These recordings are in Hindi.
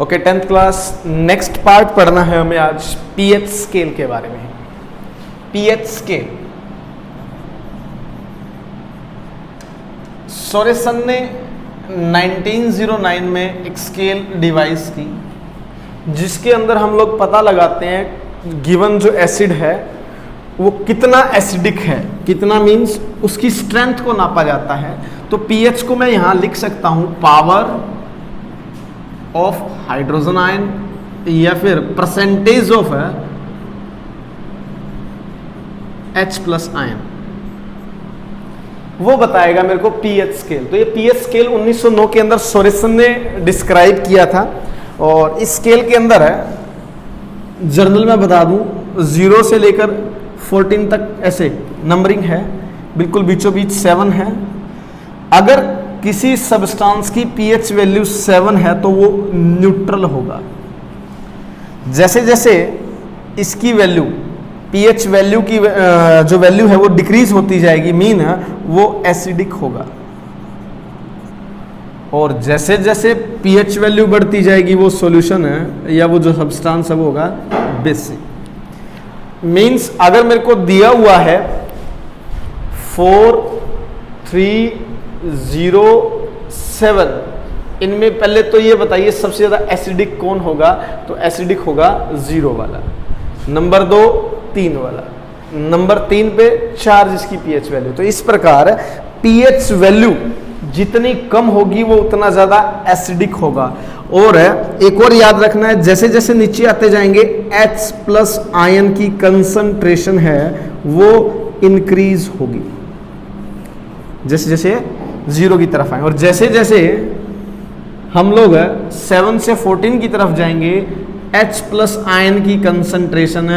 Okay, 10th class next part पढ़ना है हमें आज पीएच स्केल के बारे में। पीएच स्केल सोरेसन ने 1909 में एक स्केल डिवाइस की जिसके अंदर हम लोग पता लगाते हैं गिवन जो एसिड है वो कितना एसिडिक है, कितना मीन्स उसकी स्ट्रेंथ को नापा जाता है। तो पीएच को मैं यहां लिख सकता हूं पावर ऑफ हाइड्रोजन आयन या फिर percentage of H plus ion, वो बताएगा मेरे को पीएच स्केल। तो ये पीएच स्केल 1909 के अंदर सोरेसन ने डिस्क्राइब किया था और इस स्केल के अंदर है जर्नल में बता दूं 0 से लेकर 14 तक ऐसे नंबरिंग है, बिल्कुल बीचों बीच 7 है। अगर किसी सब्सटेंस की पीएच वैल्यू 7 है तो वो न्यूट्रल होगा। जैसे जैसे इसकी वैल्यू पीएच वैल्यू की जो वैल्यू है वो डिक्रीज होती जाएगी, मीन है वो एसिडिक होगा। और जैसे जैसे पीएच वैल्यू बढ़ती जाएगी वो सॉल्यूशन है या वो जो सब्सटेंस है वो होगा बेसिक। मीन्स अगर मेरे को दिया हुआ है 4 3 0 7, इनमें पहले तो ये बताइए सबसे ज्यादा एसिडिक कौन होगा? तो एसिडिक होगा 0 वाला, नंबर 2 3 वाला, नंबर 3 पे 4 जिसकी पीएच वैल्यू। तो इस प्रकार पीएच वैल्यू जितनी कम होगी वो उतना ज्यादा एसिडिक होगा। और एक और याद रखना है, जैसे जैसे नीचे आते जाएंगे H प्लस आयन की कंसंट्रेशन है वो इंक्रीज होगी जैसे जैसे 0 की तरफ आए। और जैसे जैसे हम लोग 7 से 14 की तरफ जाएंगे H प्लस आयन की कंसंट्रेशन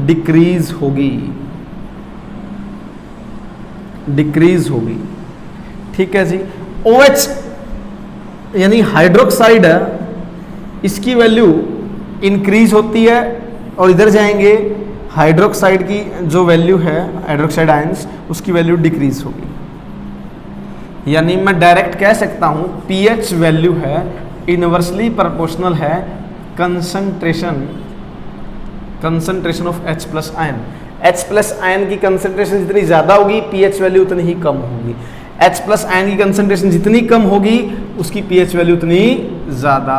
डिक्रीज होगी, डिक्रीज होगी। ठीक है जी। OH यानी हाइड्रोक्साइड है, इसकी वैल्यू इंक्रीज होती है और इधर जाएंगे हाइड्रोक्साइड की जो वैल्यू है हाइड्रोक्साइड आयंस उसकी वैल्यू डिक्रीज होगी। यानी मैं डायरेक्ट कह सकता हूं पीएच वैल्यू है इनवर्सली प्रोपोर्शनल है concentration of H plus ion. H plus ion की कंसंट्रेशन जितनी ज्यादा होगी पीएच वैल्यू उतनी ही कम होगी। H प्लस आयन की कंसंट्रेशन जितनी कम होगी उसकी पीएच वैल्यू उतनी ज्यादा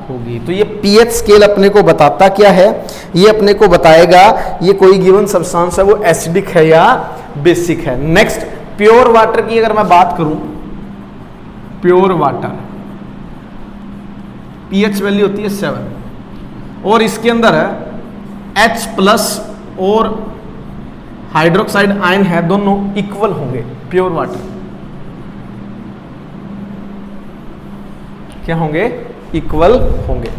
होगी। तो ये पीएच स्केल अपने को बताता क्या है? ये अपने को बताएगा ये कोई गिवन सब्सटेंस है वो एसिडिक है या बेसिक है। नेक्स्ट प्योर वाटर की अगर मैं बात करूं, प्योर वाटर पीएच वैल्यू होती है 7 और इसके अंदर है H प्लस और हाइड्रोक्साइड आयन है, दोनों इक्वल होंगे। प्योर वाटर क्या होंगे? इक्वल होंगे।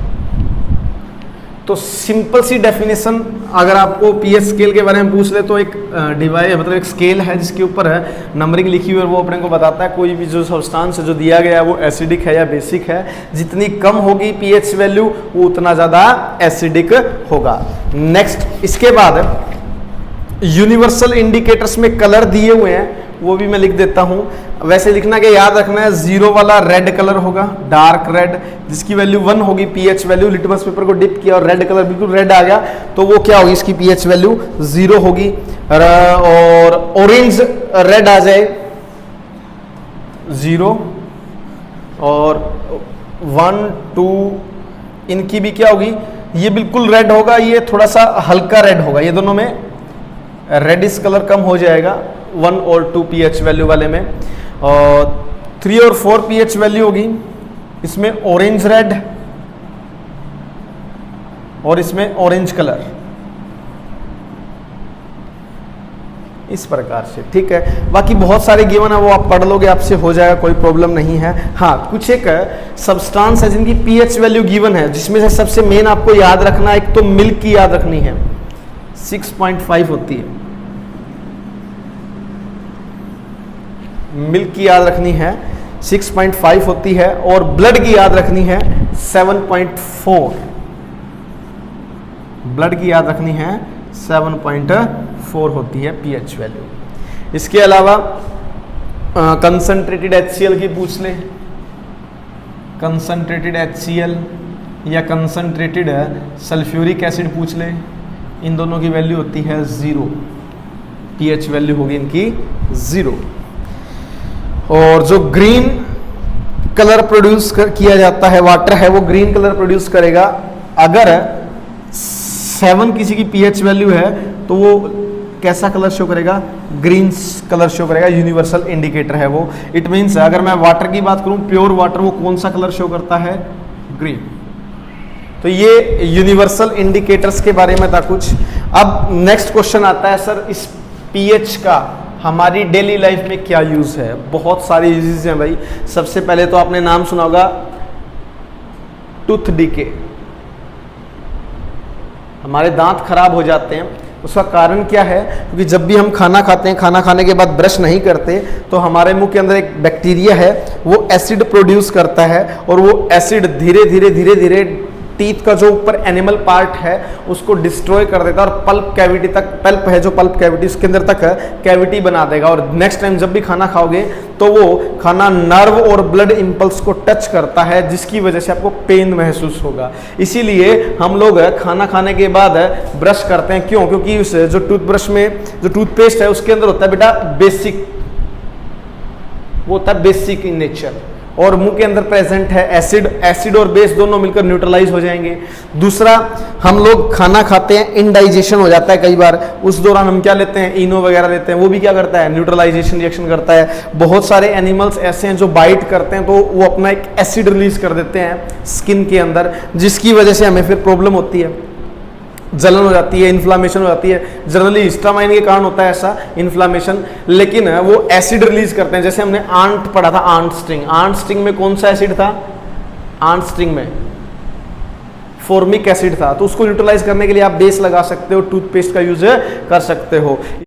तो सिंपल सी डेफिनेशन अगर आपको पीएच स्केल के बारे में पूछ ले तो एक डिवाइस मतलब एक स्केल है जिसके ऊपर है नंबरिंग लिखी हुई है, वो अपने को बताता है कोई भी जो सब्सटेंस जो दिया गया है वो एसिडिक है या बेसिक है। जितनी कम होगी पीएच वैल्यू वो उतना ज़्यादा एसिडिक होगा। नेक्स्ट इसके बाद यूनिवर्सल इंडिकेटर्स में कलर दिए हुए हैं वो भी मैं लिख देता हूं। वैसे लिखना कि याद रखना है 0 वाला रेड कलर होगा, डार्क रेड, जिसकी वैल्यू 1 होगी पीएच वैल्यू। लिटमस पेपर को डिप किया और रेड कलर बिल्कुल रेड आ गया तो वो क्या होगी? इसकी पीएच वैल्यू 0 होगी। और ऑरेंज रेड आ जाए 0 और 1 2 इनकी भी क्या होगी? ये बिल्कुल रेड होगा, ये थोड़ा सा हल्का रेड होगा, ये दोनों में रेडिश कलर कम हो जाएगा 1 और 2 पीएच वैल्यू वाले में। और 3 और 4 पीएच वैल्यू होगी, इसमें ऑरेंज रेड और इसमें ऑरेंज कलर, इस प्रकार से। ठीक है, बाकी बहुत सारे गिवन है वो आप पढ़ लोगे, आपसे हो जाएगा, कोई प्रॉब्लम नहीं है। हाँ, कुछ एक सब्सटेंस है जिनकी पीएच वैल्यू गिवन है, जिसमें से सबसे मेन आपको याद रखना है, एक तो मिल्क की याद रखनी है 6.5 होती है, मिल्क की याद रखनी है 6.5 होती है। और ब्लड की याद रखनी है 7.4, ब्लड की याद रखनी है 7.4 होती है पीएच वैल्यू। इसके अलावा कंसंट्रेटेड HCl की पूछ ले, कंसंट्रेटेड HCl या कंसंट्रेटेड सल्फ्यूरिक एसिड पूछ ले, इन दोनों की वैल्यू होती है 0, pH वैल्यू होगी इनकी 0। और जो ग्रीन कलर प्रोड्यूस किया जाता है वाटर है, वो ग्रीन कलर प्रोड्यूस करेगा अगर 7 किसी की pH वैल्यू है तो वो कैसा कलर शो करेगा, ग्रीन कलर शो करेगा, यूनिवर्सल इंडिकेटर है वो। इट मीन्स अगर मैं वाटर की बात करूं, प्योर वाटर, वो कौन सा कलर शो करता है, ग्रीन। तो ये यूनिवर्सल इंडिकेटर्स के बारे में था कुछ। अब नेक्स्ट क्वेश्चन आता है, सर इस pH का हमारी डेली लाइफ में क्या यूज है। बहुत सारे यूजेस हैं भाई। सबसे पहले तो आपने नाम सुना होगा टूथ डीके, हमारे दांत खराब हो जाते हैं। उसका कारण क्या है, क्योंकि जब भी हम खाना खाते हैं, खाना खाने के बाद ब्रश नहीं करते तो हमारे मुंह के अंदर एक बैक्टीरिया है, वो एसिड प्रोड्यूस करता है और वो एसिड धीरे धीरे धीरे धीरे टीथ का जो ऊपर एनिमल पार्ट है उसको डिस्ट्रॉय कर देता है और पल्प कैविटी तक, पल्प है जो पल्प कैविटी, उसके अंदर तक कैविटी बना देगा। और नेक्स्ट टाइम जब भी खाना खाओगे तो वो खाना नर्व और ब्लड इंपल्स को टच करता है, जिसकी वजह से आपको पेन महसूस होगा। इसीलिए हम लोग खाना खाने के बाद ब्रश करते हैं। क्यों? क्योंकि उस जो टूथब्रश में जो टूथपेस्ट है उसके अंदर होता है बेटा बेसिक, वो होता है बेसिक इन नेचर, और मुंह के अंदर प्रेजेंट है एसिड। एसिड और बेस दोनों मिलकर न्यूट्रलाइज हो जाएंगे। दूसरा, हम लोग खाना खाते हैं, इनडाइजेशन हो जाता है कई बार, उस दौरान हम क्या लेते हैं, इनो वगैरह लेते हैं, वो भी क्या करता है, न्यूट्रलाइजेशन रिएक्शन करता है। बहुत सारे एनिमल्स ऐसे हैं जो बाइट करते हैं तो वो अपना एक एसिड रिलीज कर देते हैं स्किन के अंदर, जिसकी वजह से हमें फिर प्रॉब्लम होती है, जलन हो जाती है, इन्फ्लामेशन हो जाती है। जनरली हिस्टामाइन के कारण होता है ऐसा इन्फ्लामेशन, लेकिन वो एसिड रिलीज करते हैं। जैसे हमने आंट पढ़ा था, आंट स्टिंग, आंट स्टिंग में कौन सा एसिड था, आंट स्टिंग में फॉर्मिक एसिड था। तो उसको न्यूट्रलाइज करने के लिए आप बेस लगा सकते हो, टूथपेस्ट का यूज कर सकते हो।